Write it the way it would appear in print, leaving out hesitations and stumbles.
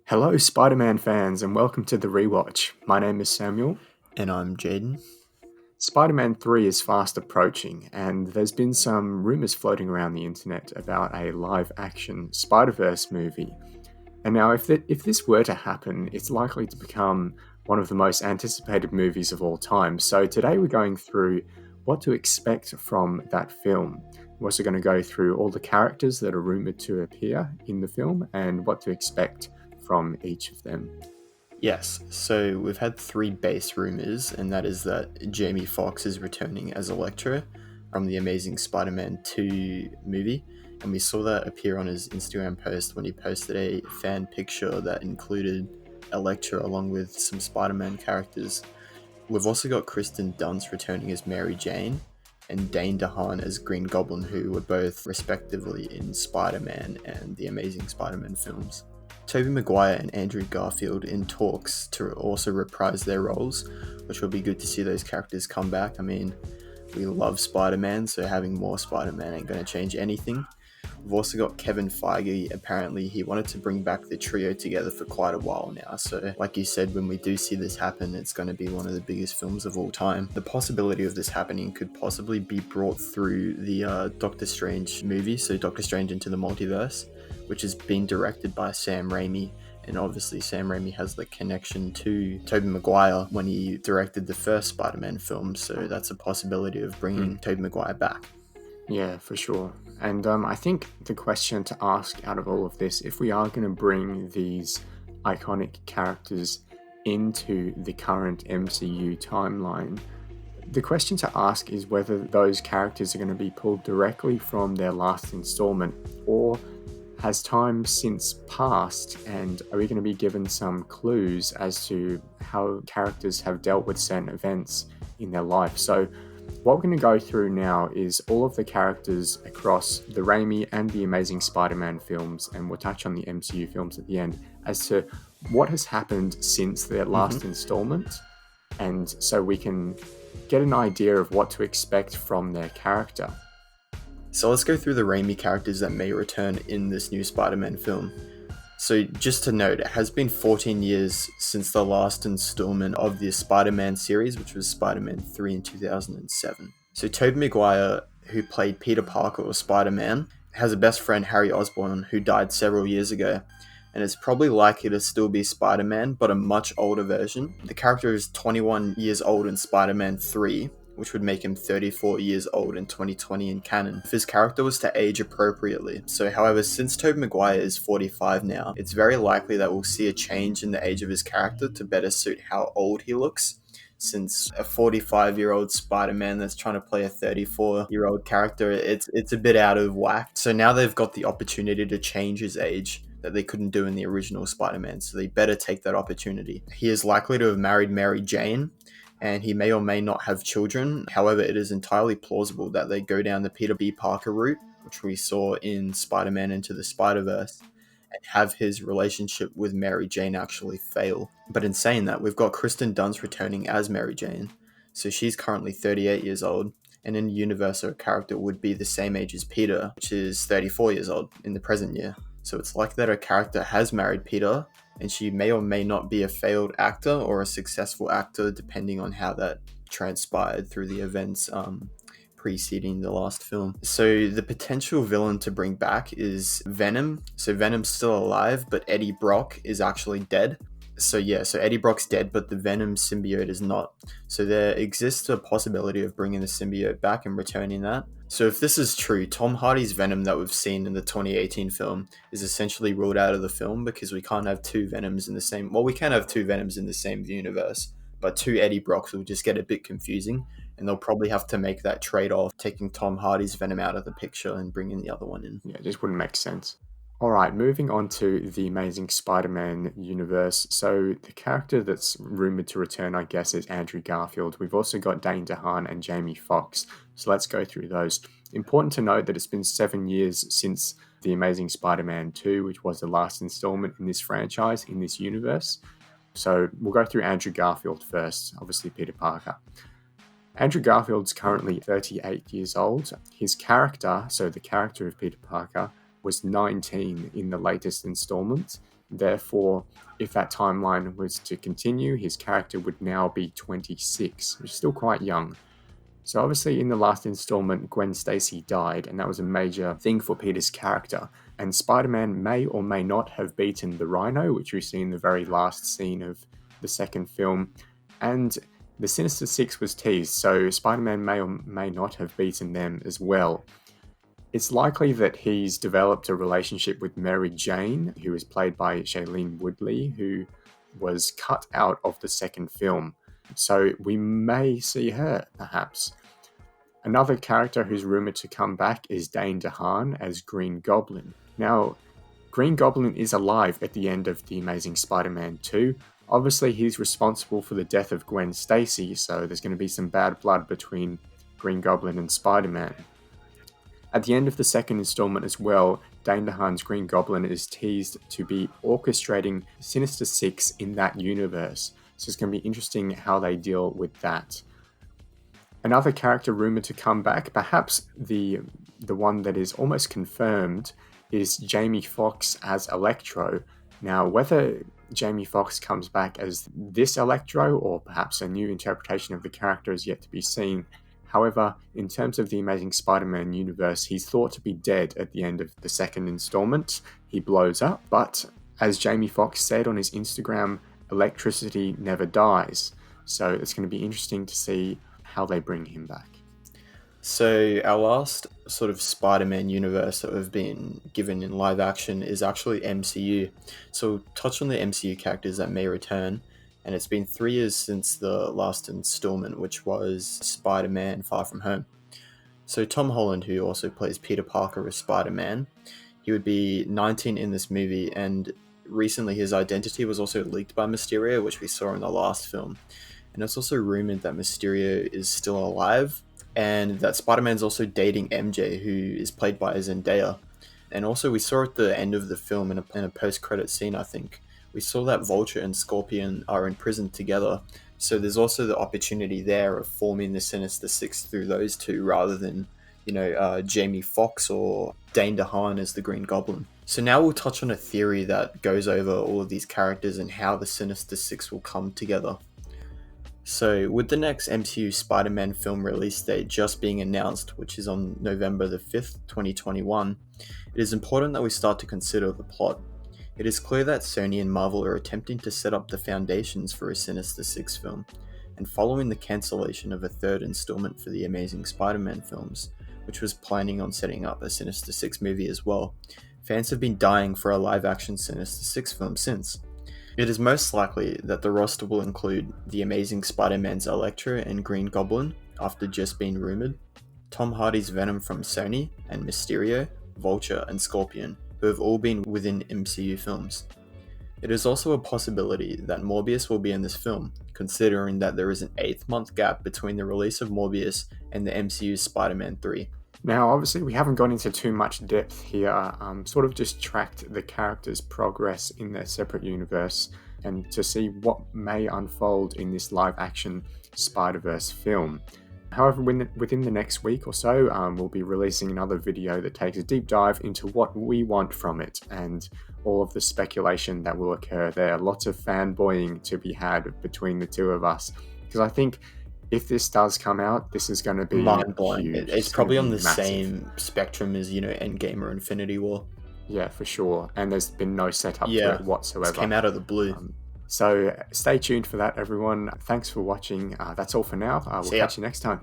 Hello, Spider-Man fans, and welcome to the Rewatch. My name is Samuel. And I'm Jaden. Spider-Man 3 is fast approaching, and there's been some rumors floating around the internet about a live-action Spider-Verse movie. And now, if this were to happen, it's likely to become one of the most anticipated movies of all time. So today we're going through what to expect from that film. We're also going to go through all the characters that are rumored to appear in the film and what to expect from each of them. Yes, so we've had three base rumors, and that is that Jamie Foxx is returning as Electro from the Amazing Spider-Man 2 movie, and we saw that appear on his Instagram post when he posted a fan picture that included Electro along with some Spider-Man characters. We've also got Kristen Dunst returning as Mary Jane, and Dane DeHaan as Green Goblin, who were both respectively in Spider-Man and the Amazing Spider-Man films. Tobey Maguire and Andrew Garfield in talks to also reprise their roles, which will be good to see those characters come back. I mean, we love Spider-Man, so having more Spider-Man ain't going to change anything. We've also got Kevin Feige. Apparently, he wanted to bring back the trio together for quite a while now. So, like you said, when we do see this happen, it's going to be one of the biggest films of all time. The possibility of this happening could possibly be brought through the Doctor Strange movie, so Doctor Strange Into the Multiverse, which is being directed by Sam Raimi. And obviously Sam Raimi has the connection to Tobey Maguire when he directed the first Spider-Man film, so that's a possibility of bringing Tobey Maguire back. Yeah, for sure. And I think the question to ask out of all of this, if we are going to bring these iconic characters into the current MCU timeline, the question to ask is whether those characters are going to be pulled directly from their last installment, or has time since passed, and are we going to be given some clues as to how characters have dealt with certain events in their life? So what we're going to go through now is all of the characters across the Raimi and the Amazing Spider-Man films, and we'll touch on the MCU films at the end as to what has happened since their last installment, and so we can get an idea of what to expect from their character. So let's go through the Raimi characters that may return in this new Spider-Man film. So just to note, it has been 14 years since the last installment of the Spider-Man series, which was Spider-Man 3 in 2007. So Tobey Maguire, who played Peter Parker or Spider-Man, has a best friend, Harry Osborn, who died several years ago, and it's probably likely to still be Spider-Man, but a much older version. The character is 21 years old in Spider-Man 3, which would make him 34 years old in 2020 in canon, if his character was to age appropriately. So however, since Tobey Maguire is 45 now, it's very likely that we'll see a change in the age of his character to better suit how old he looks, since a 45-year-old Spider-Man that's trying to play a 34-year-old character, it's a bit out of whack. So now they've got the opportunity to change his age that they couldn't do in the original Spider-Man, so they better take that opportunity. He is likely to have married Mary Jane, and he may or may not have children. However, it is entirely plausible that they go down the Peter B. Parker route, which we saw in Spider-Man Into the Spider-Verse, and have his relationship with Mary Jane actually fail. But in saying that, we've got Kristen Dunst returning as Mary Jane. So she's currently 38 years old, and in the universe, her character would be the same age as Peter, which is 34 years old in the present year. So it's likely that her character has married Peter, and she may or may not be a failed actor or a successful actor, depending on how that transpired through the events preceding the last film. So the potential villain to bring back is Venom. So Venom's still alive, but Eddie Brock is actually dead. So Eddie Brock's dead, but the Venom symbiote is not. So there exists a possibility of bringing the symbiote back and returning that. So if this is true, Tom Hardy's Venom that we've seen in the 2018 film is essentially ruled out of the film, because we can't have two Venoms in the same... Well, we can have two Venoms in the same universe, but two Eddie Brocks will just get a bit confusing, and they'll probably have to make that trade-off, taking Tom Hardy's Venom out of the picture and bringing the other one in. Yeah, it just wouldn't make sense. All right, moving on to the Amazing Spider-Man universe. So the character that's rumored to return, I guess, is Andrew Garfield. We've also got Dane DeHaan and Jamie Foxx. So let's go through those. Important to note that it's been 7 years since the Amazing Spider-Man 2, which was the last installment in this franchise, in this universe. So we'll go through Andrew Garfield first, obviously Peter Parker. Andrew Garfield's currently 38 years old. His character, so the character of Peter Parker, was 19 in the latest installment, Therefore, if that timeline was to continue, his character would now be 26, which is still quite young. So obviously in the last installment, Gwen Stacy died, and that was a major thing for Peter's character. And Spider-Man may or may not have beaten the Rhino, which we see in the very last scene of the second film. And the Sinister Six was teased, so Spider-Man may or may not have beaten them as well. It's likely that he's developed a relationship with Mary Jane, who is played by Shailene Woodley, who was cut out of the second film. So we may see her, perhaps. Another character who's rumoured to come back is Dane DeHaan as Green Goblin. Now, Green Goblin is alive at the end of The Amazing Spider-Man 2. Obviously, he's responsible for the death of Gwen Stacy, so there's going to be some bad blood between Green Goblin and Spider-Man. At the end of the second installment as well, Dane DeHaan's Green Goblin is teased to be orchestrating Sinister Six in that universe. So it's going to be interesting how they deal with that. Another character rumoured to come back, perhaps the one that is almost confirmed, is Jamie Foxx as Electro. Now, whether Jamie Foxx comes back as this Electro or perhaps a new interpretation of the character is yet to be seen. However, in terms of the Amazing Spider-Man universe, he's thought to be dead at the end of the second installment. He blows up, but as Jamie Foxx said on his Instagram, electricity never dies. So it's going to be interesting to see how they bring him back. So our last sort of Spider-Man universe that we've been given in live action is actually MCU. So we'll touch on the MCU characters that may return. And it's been 3 years since the last installment, which was Spider-Man Far From Home. So Tom Holland, who also plays Peter Parker as Spider-Man, he would be 19 in this movie, and recently his identity was also leaked by Mysterio, which we saw in the last film. And it's also rumored that Mysterio is still alive, and that Spider-Man's also dating MJ, who is played by Zendaya. And also we saw at the end of the film in a post-credit scene, I think, we saw that Vulture and Scorpion are imprisoned together. So there's also the opportunity there of forming the Sinister Six through those two rather than, Jamie Foxx or Dane DeHaan as the Green Goblin. So now we'll touch on a theory that goes over all of these characters and how the Sinister Six will come together. So with the next MCU Spider-Man film release date just being announced, which is on November the 5th, 2021, it is important that we start to consider the plot. It is clear that Sony and Marvel are attempting to set up the foundations for a Sinister Six film, and following the cancellation of a third installment for the Amazing Spider-Man films, which was planning on setting up a Sinister Six movie as well, fans have been dying for a live-action Sinister Six film since. It is most likely that the roster will include the Amazing Spider-Man's Electro and Green Goblin, after just being rumoured, Tom Hardy's Venom from Sony, and Mysterio, Vulture, and Scorpion, who have all been within MCU films. It is also a possibility that Morbius will be in this film, considering that there is an 8-month gap between the release of Morbius and the MCU's Spider-Man 3. Now, obviously, we haven't gone into too much depth here, sort of just tracked the characters' progress in their separate universe and to see what may unfold in this live-action Spider-Verse film. However, within the next week or so, we'll be releasing another video that takes a deep dive into what we want from it and all of the speculation that will occur there. Lots of fanboying to be had between the two of us, because I think if this does come out, this is going to be mind-blowing. huge. It's probably on the massive. same spectrum as, Endgame or Infinity War. Yeah, for sure. And there's been no setup to it whatsoever. It came out of the blue. So stay tuned for that, everyone. Thanks for watching. That's all for now. We'll catch you next time.